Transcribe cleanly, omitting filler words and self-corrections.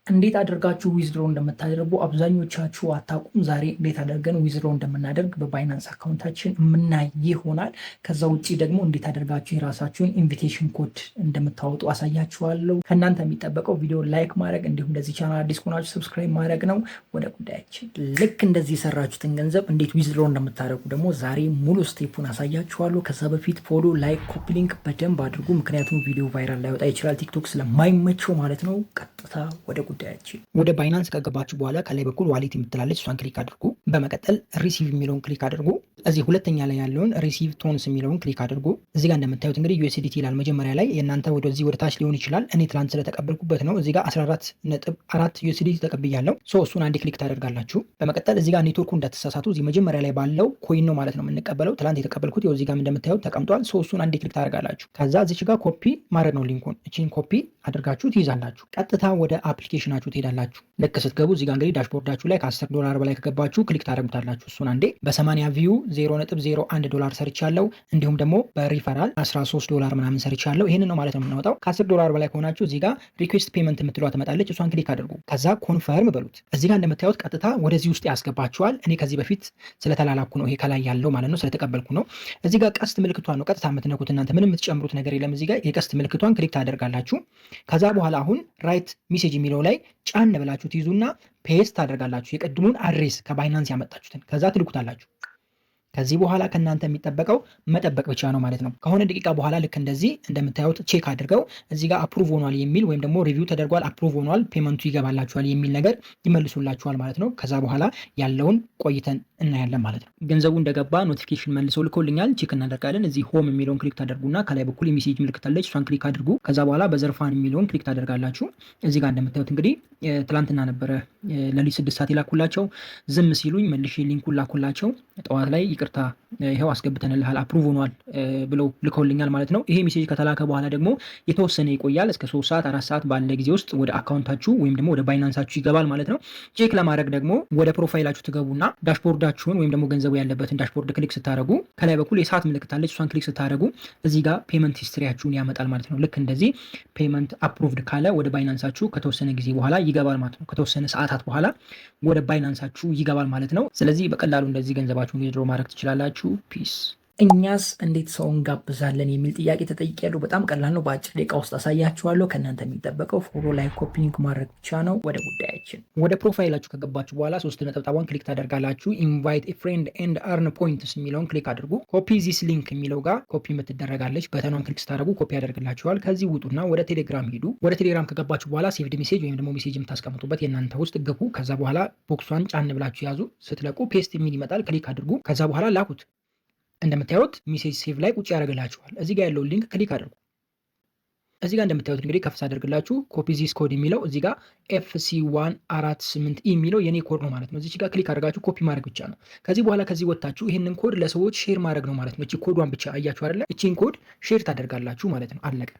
እንዴት አድርጋችሁ ዊዝድሮ እንደምታደርጉ አብዛኞቻችሁ አታውቁም። ዛሬ እንዴት አድርገን ዊዝድሮ እንደምናደርግ በባይናንስ አካውንታችን የምናይ ይሆናል። ከዛ ውጭ ደግሞ እንዴት አድርጋችሁ የራሳችሁን ኢንቪቴሽን ኮድ እንደምታወጡ አሳያችኋለሁ። ከእናንተ የሚጠበቀው ቪዲዮ ላይክ ማድረግ እንዲሁም ለዚህ ቻናል አዲስ ከሆናችሁ ሰብስክራይብ ማድረግ ነው። ወደ ጉዳያችን። ልክ እንደዚህ የሰራችሁትን ገንዘብ እንዴት ዊዝድሮ እንደምታደርጉ ደግሞ ዛሬ ሙሉ ስቴፑን አሳያችኋለሁ። ከዛ በፊት ፎሎ፣ ላይክ፣ ኮፒ ሊንክ በደንብ አድርጉ። ምክንያቱም ቪዲዮ ቫይራል ላይወጣ ይችላል ቲክቶክ ስለማይመቸው ማለት ነው። ቀጥታ ወደ ጉዳያችን። ወደ ባይናንስ ከገባችሁ በኋላ ከላይ በኩል ዋሌት የምትላለች እሷን ክሊክ አድርጉ። በመቀጠል ሪሲቭ የሚለውን ክሊክ አድርጉ። እዚህ ሁለተኛ ላይ ያለውን ሪሲቭ ቶንስ የሚለውን ክሊክ አድርጉ። እዚህ ጋር እንደምታዩት እንግዲህ ዩኤስዲቲ ይላል። መጀመሪያ ላይ የእናንተ ወደዚህ ወደ ታች ሊሆን ይችላል። እኔ ትላንት ስለተቀበልኩበት ነው። እዚህ ጋር 14.4 ዩኤስዲቲ ተቀብያለሁ። እሱን አንዴ ክሊክ ታደርጋላችሁ። በመቀጠል እዚህ ጋር ኔትወርኩ እንዳትሳሳቱ እዚህ መጀመሪያ ላይ ባለው ኮይን ነው ማለት ነው የምንቀበለው። ትላንት የተቀበልኩት እዚህ ጋር እንደምታዩት ተቀምጧል። እሱን አንዴ ክሊክ ታደርጋላችሁ። ከዛ እዚች ጋር ኮፒ ማድረግ ነው ሊንኩን። እቺን ኮፒ አድርጋችሁ ትይዛላችሁ። ቀጥታ ወደ አፕሊኬሽናችሁ ትሄዳላችሁ። ልክ ስትገቡ እዚህ ጋር እንግዲህ ዳሽቦርዳችሁ ላይ $10 በላይ ከገባችሁ ክሊክ ታደርጉታላችሁ። እሱን አንዴ በ80 ቪው $0.01 ሰርቻለሁ። እንዲሁም ደግሞ በሪፈራል $13 ምናምን ሰርቻለሁ። ይህንን ነው ማለት ነው የምናወጣው። $10 በላይ ከሆናችሁ እዚህ ጋር ሪኩዌስት ፔመንት የምትሏ ትመጣለች። እሷን ክሊክ አድርጉ። ከዛ ኮንፈርም በሉት። እዚህ ጋር እንደምታዩት ቀጥታ ወደዚህ ውስጥ ያስገባችኋል። እኔ ከዚህ በፊት ስለተላላኩ ነው ይሄ ከላይ ያለው ማለት ነው፣ ስለተቀበልኩ ነው። እዚህ ጋር ቀስት ምልክቷን ነው ቀጥታ የምትነኩት እናንተ ምንም የምትጨምሩት ነገር የለም። እዚህ ጋር የቀስት ምልክቷን ክሊክ ታደርጋላችሁ። ከዛ በኋላ አሁን ራይት ሜሴጅ የሚለው ላይ ጫን ብላችሁ ትይዙና ፔስት ታደርጋላችሁ። የቅድሙን አድሬስ ከባይናንስ ያመጣችሁትን ከዛ ትልኩታላችሁ። ከዚህ በኋላ ከእናንተ የሚጠበቀው መጠበቅ ብቻ ነው ማለት ነው። ከሆነ ደቂቃ በኋላ ልክ እንደዚህ እንደምታዩት ቼክ አድርገው እዚህ ጋር አፕሩቭ ሆኗል የሚል ወይም ደግሞ ሪቪው ተደርጓል፣ አፕሩቭ ሆኗል፣ ፔመንቱ ይገባላችኋል የሚል ነገር ይመልሱላችኋል ማለት ነው። ከዛ በኋላ ያለውን ቆይተን እናያለን ማለት ነው። ገንዘቡ እንደገባ ኖቲፊኬሽን መልሰው ልኮልኛል። ቼክ እናደርጋለን። እዚህ ሆም የሚለውን ክሊክ ታደርጉና ከላይ በኩል የሜሴጅ ምልክት አለች፣ እሷን ክሊክ አድርጉ። ከዛ በኋላ በዘርፋን የሚለውን ክሊክ ታደርጋላችሁ። እዚህ ጋር እንደምታዩት እንግዲህ ትላንትና ነበረ ለሊት 6 ሰዓት ይላኩላቸው። ዝም ሲሉኝ መልሼ ሊንኩን ላኩላቸው። ጠዋት ላይ ይቅርታ ይኸው አስገብተንልሃል አፕሩቭ ሆኗል ብለው ልከውልኛል ማለት ነው። ይሄ ሜሴጅ ከተላከ በኋላ ደግሞ የተወሰነ ይቆያል። እስከ 3 ሰዓት 4 ሰዓት ባለ ጊዜ ውስጥ ወደ አካውንታችሁ ወይም ደግሞ ወደ ባይናንሳችሁ ይገባል ማለት ነው። ቼክ ለማድረግ ደግሞ ወደ ፕሮፋይላችሁ ትገቡና ዳሽቦርዳችሁን ወይም ደግሞ ገንዘቡ ያለበትን ዳሽቦርድ ክሊክ ስታደርጉ ከላይ በኩል የሰዓት ምልክት አለች። እሷን ክሊክ ስታደርጉ እዚህ ጋር ፔመንት ሂስትሪያችሁን ያመጣል ማለት ነው። ልክ እንደዚህ ፔመንት አፕሩቭድ ካለ ወደ ባይናንሳችሁ ከተወሰነ ጊዜ በኋላ ይገባል ማለት ነው። ከተወሰነ ሰዓታት በኋላ ወደ ባይናንሳችሁ ይገባል ማለት ነው። ስለዚህ በቀላሉ እንደዚህ ገንዘባችሁን ዊዝድሮ ማድረግ ትችላላችሁ። ፒስ። እኛስ እንዴት ሰው እንጋብዛለን የሚል ጥያቄ ተጠይቄያለሁ። በጣም ቀላል ነው። በአጭር ደቂቃ ውስጥ አሳያችኋለሁ። ከእናንተ የሚጠበቀው ፎሎ፣ ላይክ፣ ኮፒ ሊንክ ማድረግ ብቻ ነው። ወደ ጉዳያችን። ወደ ፕሮፋይላችሁ ከገባችሁ በኋላ 3 ነጠብጣቧን ክሊክ ታደርጋላችሁ። ኢንቫይት ኤ ፍሬንድ ኤንድ አርን ፖይንትስ የሚለውን ክሊክ አድርጉ። ኮፒ ዚስ ሊንክ የሚለው ጋር ኮፒ የምትደረጋለች በተኗን ክሊክ ስታደርጉ ኮፒ ያደርግላችኋል። ከዚህ ውጡና ወደ ቴሌግራም ሂዱ። ወደ ቴሌግራም ከገባችሁ በኋላ ሴቭድ ሜሴጅ ወይም ደግሞ ሜሴጅ የምታስቀምጡበት የእናንተ ውስጥ ግቡ። ከዛ በኋላ ቦክሷን ጫን ብላችሁ ያዙ። ስትለቁ ፔስት የሚል ይመጣል። ክሊክ አድርጉ። ከዛ በኋላ ላኩት። እንደምታዩት ሜሴጅ ሴቭ ላይ ቁጭ ያደርግላችኋል። እዚህ ጋር ያለውን ሊንክ ክሊክ አድርጉ። እዚህ ጋር እንደምታዩት እንግዲህ ከፍስ አደርግላችሁ ኮፒ ዚስ ኮድ የሚለው እዚህ ጋር FC148 የሚለው የኔ ኮድ ነው ማለት ነው። እዚህ ጋር ክሊክ አድርጋችሁ ኮፒ ማድረግ ብቻ ነው። ከዚህ በኋላ ከዚህ ወጣችሁ ይሄንን ኮድ ለሰዎች ሼር ማድረግ ነው ማለት ነው። እቺ ኮዷን ብቻ አያችሁ አይደለ? እቺን ኮድ ሼር ታደርጋላችሁ ማለት ነው። አለቀ።